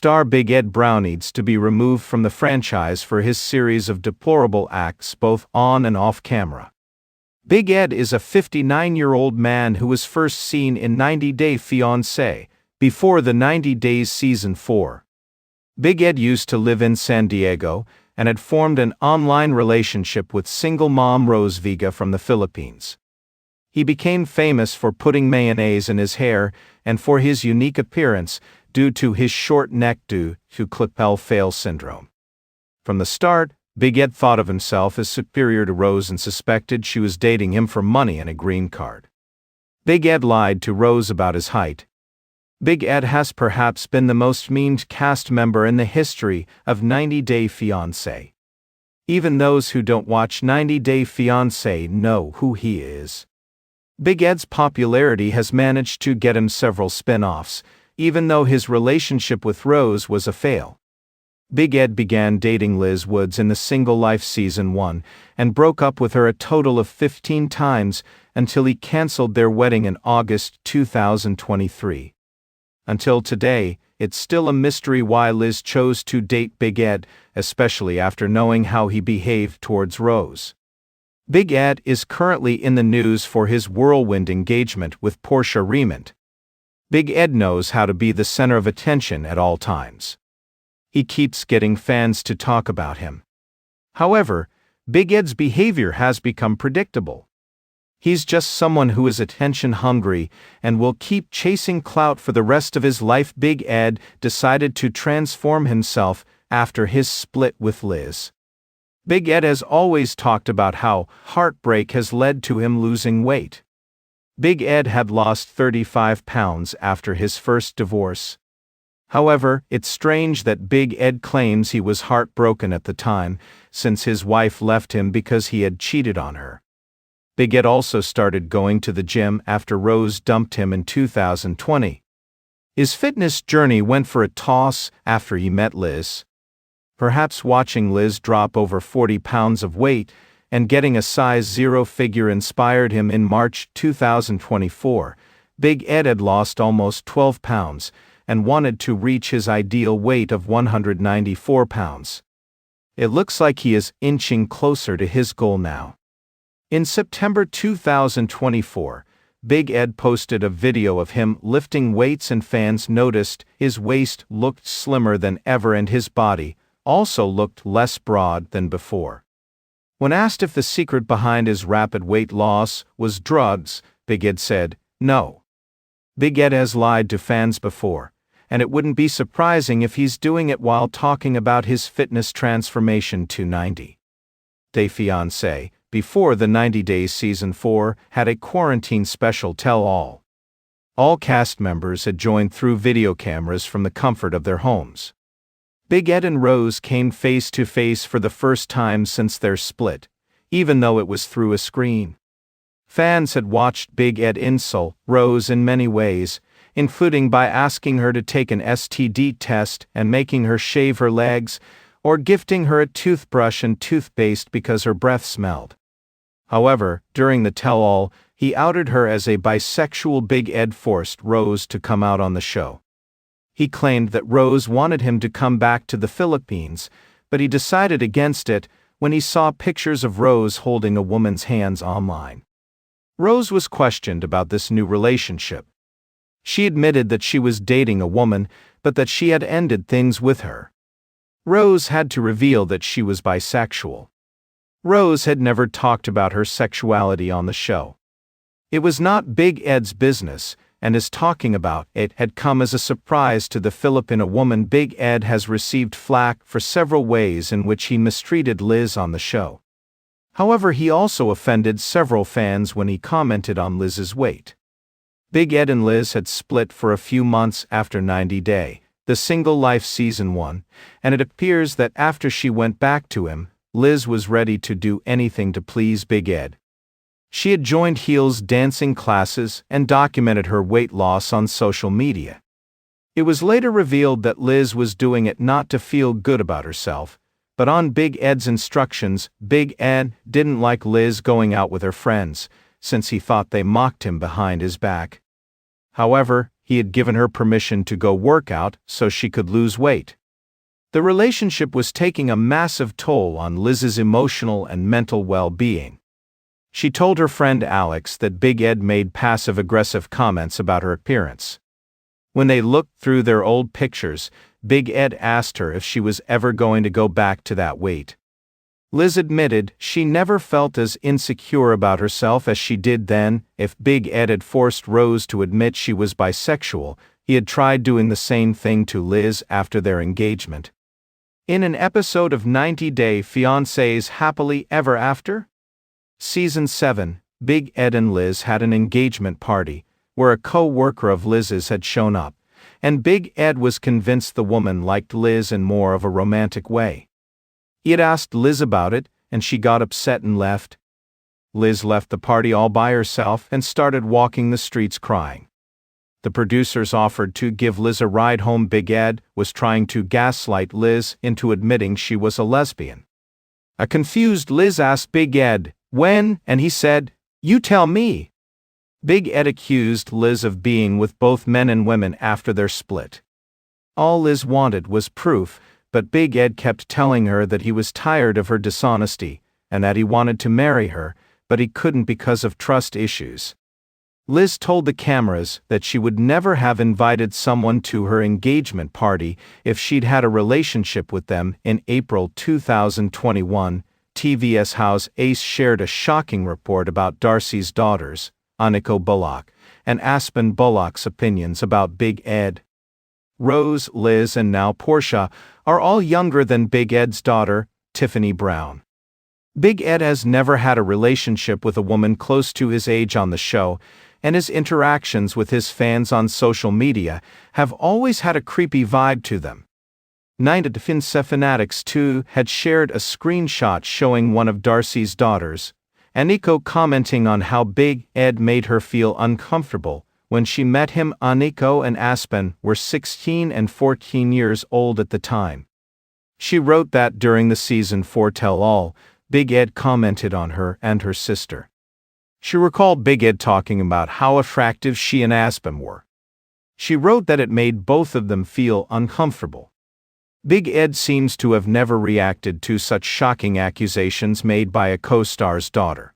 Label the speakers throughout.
Speaker 1: star Big Ed Brown needs to be removed from the franchise for his series of deplorable acts both on and off camera. Big Ed is a 59-year-old man who was first seen in 90 Day Fiancé, before the 90 Days Season 4. Big Ed used to live in San Diego and had formed an online relationship with single mom Rose Vega from the Philippines. He became famous for putting mayonnaise in his hair and for his unique appearance due to his short neck due to Klippel-Feil syndrome. From the start, Big Ed thought of himself as superior to Rose and suspected she was dating him for money and a green card. Big Ed lied to Rose about his height. Big Ed has perhaps been the most memed cast member in the history of 90 Day Fiancé. Even those who don't watch 90 Day Fiancé know who he is. Big Ed's popularity has managed to get him several spin-offs, even though his relationship with Rose was a fail. Big Ed began dating Liz Woods in The Single Life Season 1 and broke up with her a total of 15 times until he canceled their wedding in August 2023. Until today, it's still a mystery why Liz chose to date Big Ed, especially after knowing how he behaved towards Rose. Big Ed is currently in the news for his whirlwind engagement with Portia Remand. Big Ed knows how to be the center of attention at all times. He keeps getting fans to talk about him. However, Big Ed's behavior has become predictable. He's just someone who is attention-hungry and will keep chasing clout for the rest of his life. Big Ed decided to transform himself after his split with Liz. Big Ed has always talked about how heartbreak has led to him losing weight. Big Ed had lost 35 pounds after his first divorce. However, it's strange that Big Ed claims he was heartbroken at the time, since his wife left him because he had cheated on her. Big Ed also started going to the gym after Rose dumped him in 2020. His fitness journey went for a toss after he met Liz. Perhaps watching Liz drop over 40 pounds of weight and getting a size 0 figure inspired him. In March 2024, Big Ed had lost almost 12 pounds and wanted to reach his ideal weight of 194 pounds. It looks like he is inching closer to his goal now. In September 2024, Big Ed posted a video of him lifting weights and fans noticed his waist looked slimmer than ever and his body also looked less broad than before. When asked if the secret behind his rapid weight loss was drugs, Big Ed said, "No." Big Ed has lied to fans before, and it wouldn't be surprising if he's doing it while talking about his fitness transformation to 90 Day Fiancé. Before the 90 Days Season 4 had a quarantine special tell-all. All cast members had joined through video cameras from the comfort of their homes. Big Ed and Rose came face-to-face for the first time since their split, even though it was through a screen. Fans had watched Big Ed insult Rose in many ways, including by asking her to take an STD test and making her shave her legs, or gifting her a toothbrush and toothpaste because her breath smelled. However, during the tell-all, he outed her as a bisexual. Big Ed forced Rose to come out on the show. He claimed that Rose wanted him to come back to the Philippines, but he decided against it when he saw pictures of Rose holding a woman's hands online. Rose was questioned about this new relationship. She admitted that she was dating a woman, but that she had ended things with her. Rose had to reveal that she was bisexual. Rose had never talked about her sexuality on the show. It was not Big Ed's business, and his talking about it had come as a surprise to the Filipino woman. Big Ed has received flack for several ways in which he mistreated Liz on the show. However, he also offended several fans when he commented on Liz's weight. Big Ed and Liz had split for a few months after 90 Day, The Single Life Season 1, and it appears that after she went back to him, Liz was ready to do anything to please Big Ed. She had joined heels dancing classes and documented her weight loss on social media. It was later revealed that Liz was doing it not to feel good about herself, but on Big Ed's instructions. Big Ed didn't like Liz going out with her friends, since he thought they mocked him behind his back. However, he had given her permission to go work out so she could lose weight. The relationship was taking a massive toll on Liz's emotional and mental well-being. She told her friend Alex that Big Ed made passive-aggressive comments about her appearance. When they looked through their old pictures, Big Ed asked her if she was ever going to go back to that weight. Liz admitted she never felt as insecure about herself as she did then. If Big Ed had forced Rose to admit she was bisexual, he had tried doing the same thing to Liz after their engagement. In an episode of 90 Day Fiancé's Happily Ever After? Season 7, Big Ed and Liz had an engagement party, where a co-worker of Liz's had shown up, and Big Ed was convinced the woman liked Liz in more of a romantic way. He had asked Liz about it, and she got upset and left. Liz left the party all by herself and started walking the streets crying. The producers offered to give Liz a ride home. Big Ed was trying to gaslight Liz into admitting she was a lesbian. A confused Liz asked Big Ed, "When?" and he said, "You tell me." Big Ed accused Liz of being with both men and women after their split. All Liz wanted was proof, but Big Ed kept telling her that he was tired of her dishonesty and that he wanted to marry her, but he couldn't because of trust issues. Liz told the cameras that she would never have invited someone to her engagement party if she'd had a relationship with them. In April 2021, TVS House Ace shared a shocking report about Darcy's daughters, Aniko Bullock, and Aspen Bullock's opinions about Big Ed. Rose, Liz, and now Portia are all younger than Big Ed's daughter, Tiffany Brown. Big Ed has never had a relationship with a woman close to his age on the show, and his interactions with his fans on social media have always had a creepy vibe to them. 9 Fiancé fanatics too had shared a screenshot showing one of Darcy's daughters, Aniko, commenting on how Big Ed made her feel uncomfortable when she met him. Aniko and Aspen were 16 and 14 years old at the time. She wrote that during the season 4 tell-all, Big Ed commented on her and her sister. She recalled Big Ed talking about how attractive she and Aspen were. She wrote that it made both of them feel uncomfortable. Big Ed seems to have never reacted to such shocking accusations made by a co-star's daughter.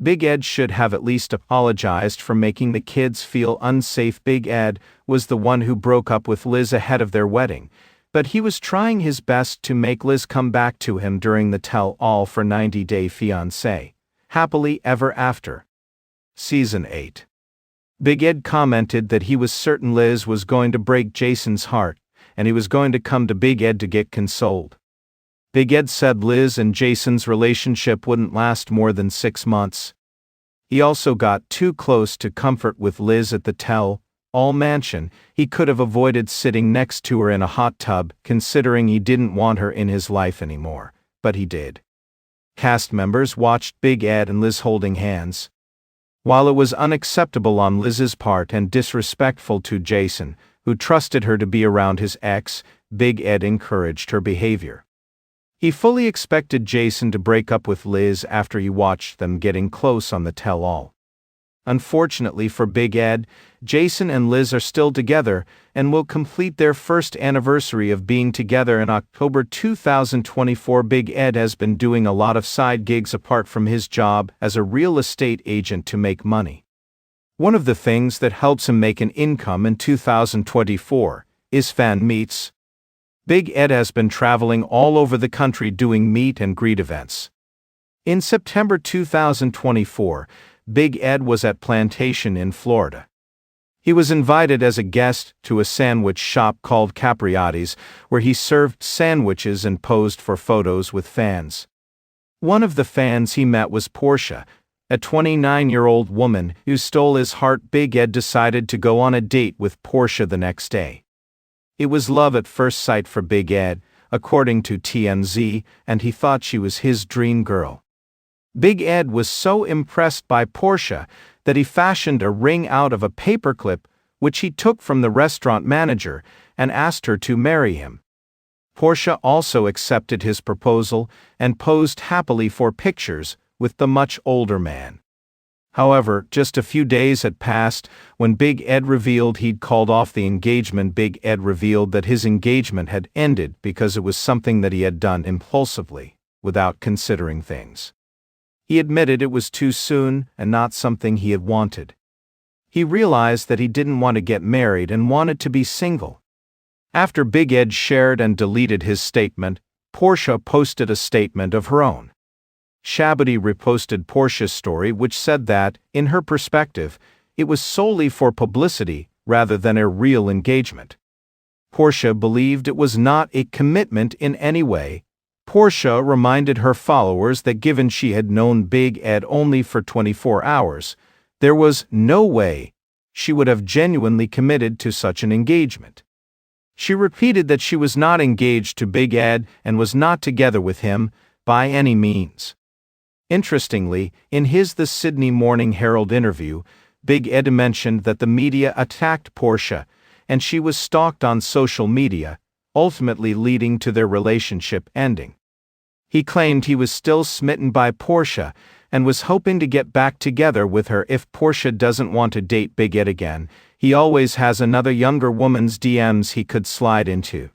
Speaker 1: Big Ed should have at least apologized for making the kids feel unsafe. Big Ed was the one who broke up with Liz ahead of their wedding, but he was trying his best to make Liz come back to him during the tell-all for 90 Day Fiancé, Happily Ever After. Season 8. Big Ed commented that he was certain Liz was going to break Jason's heart, and he was going to come to Big Ed to get consoled. Big Ed said Liz and Jason's relationship wouldn't last more than 6 months. He also got too close to comfort with Liz at the tell-all mansion. He could have avoided sitting next to her in a hot tub, considering he didn't want her in his life anymore, but he did. Cast members watched Big Ed and Liz holding hands. While it was unacceptable on Liz's part and disrespectful to Jason, who trusted her to be around his ex, Big Ed encouraged her behavior. He fully expected Jason to break up with Liz after he watched them getting close on the tell-all. Unfortunately for Big Ed, Jason and Liz are still together and will complete their first anniversary of being together in October 2024. Big Ed has been doing a lot of side gigs apart from his job as a real estate agent to make money. One of the things that helps him make an income in 2024 is fan meets. Big Ed has been traveling all over the country doing meet and greet events. In September 2024, Big Ed was at Plantation in Florida. He was invited as a guest to a sandwich shop called Capriati's, where he served sandwiches and posed for photos with fans. One of the fans he met was Portia, a 29-year-old woman who stole his heart. Big Ed decided to go on a date with Portia the next day. It was love at first sight for Big Ed, according to TMZ, and he thought she was his dream girl. Big Ed was so impressed by Portia that he fashioned a ring out of a paperclip, which he took from the restaurant manager, and asked her to marry him. Portia also accepted his proposal and posed happily for pictures with the much older man. However, just a few days had passed when Big Ed revealed he'd called off the engagement. Big Ed revealed that his engagement had ended because it was something that he had done impulsively, without considering things. He admitted it was too soon and not something he had wanted. He realized that he didn't want to get married and wanted to be single. After Big Ed shared and deleted his statement, Portia posted a statement of her own. Cubbly reposted Portia's story, which said that, in her perspective, it was solely for publicity rather than a real engagement. Portia believed it was not a commitment in any way. Portia reminded her followers that given she had known Big Ed only for 24 hours, there was no way she would have genuinely committed to such an engagement. She repeated that she was not engaged to Big Ed and was not together with him by any means. Interestingly, in his The Sydney Morning Herald interview, Big Ed mentioned that the media attacked Portia, and she was stalked on social media, ultimately leading to their relationship ending. He claimed he was still smitten by Portia and was hoping to get back together with her if Portia doesn't want to date Big Ed again. He always has another younger woman's DMs he could slide into.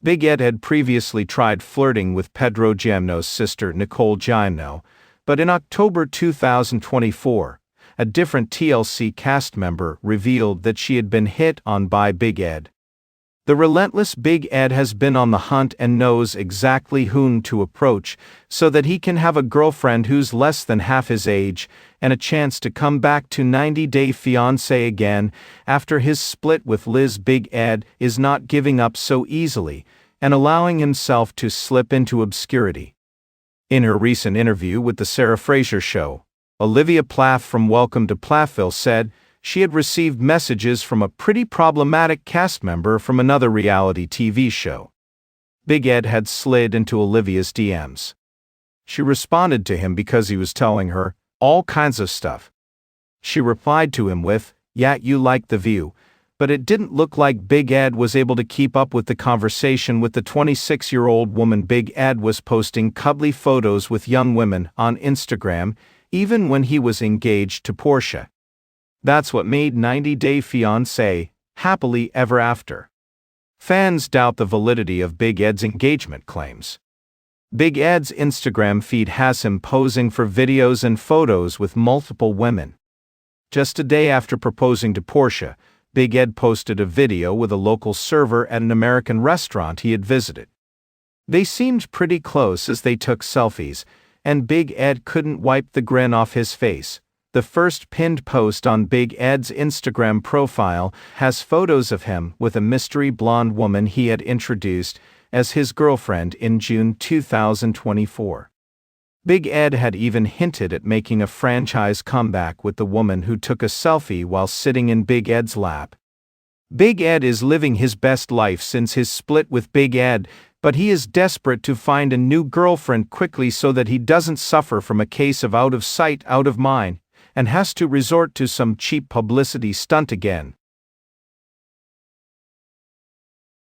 Speaker 1: Big Ed had previously tried flirting with Pedro Giamno's sister Nicole Giamno, but in October 2024, a different TLC cast member revealed that she had been hit on by Big Ed. The relentless Big Ed has been on the hunt and knows exactly whom to approach so that he can have a girlfriend who's less than half his age and a chance to come back to 90 Day Fiancé again after his split with Liz. Big Ed is not giving up so easily and allowing himself to slip into obscurity. In her recent interview with The Sarah Fraser Show, Olivia Plath from Welcome to Plathville said she had received messages from a pretty problematic cast member from another reality TV show. Big Ed had slid into Olivia's DMs. She responded to him because he was telling her all kinds of stuff. She replied to him with, "Yeah, you like The View," but it didn't look like Big Ed was able to keep up with the conversation with the 26-year-old woman. Big Ed was posting cubbly photos with young women on Instagram, even when he was engaged to Portia. That's what made 90 Day Fiancé happily ever after. Fans doubt the validity of Big Ed's engagement claims. Big Ed's Instagram feed has him posing for videos and photos with multiple women. Just a day after proposing to Portia, Big Ed posted a video with a local server at an American restaurant he had visited. They seemed pretty close as they took selfies, and Big Ed couldn't wipe the grin off his face. The first pinned post on Big Ed's Instagram profile has photos of him with a mystery blonde woman he had introduced as his girlfriend in June 2024. Big Ed had even hinted at making a franchise comeback with the woman who took a selfie while sitting in Big Ed's lap. Big Ed is living his best life since his split with Big Ed, but he is desperate to find a new girlfriend quickly so that he doesn't suffer from a case of out of sight, out of mind, and has to resort to some cheap publicity stunt again.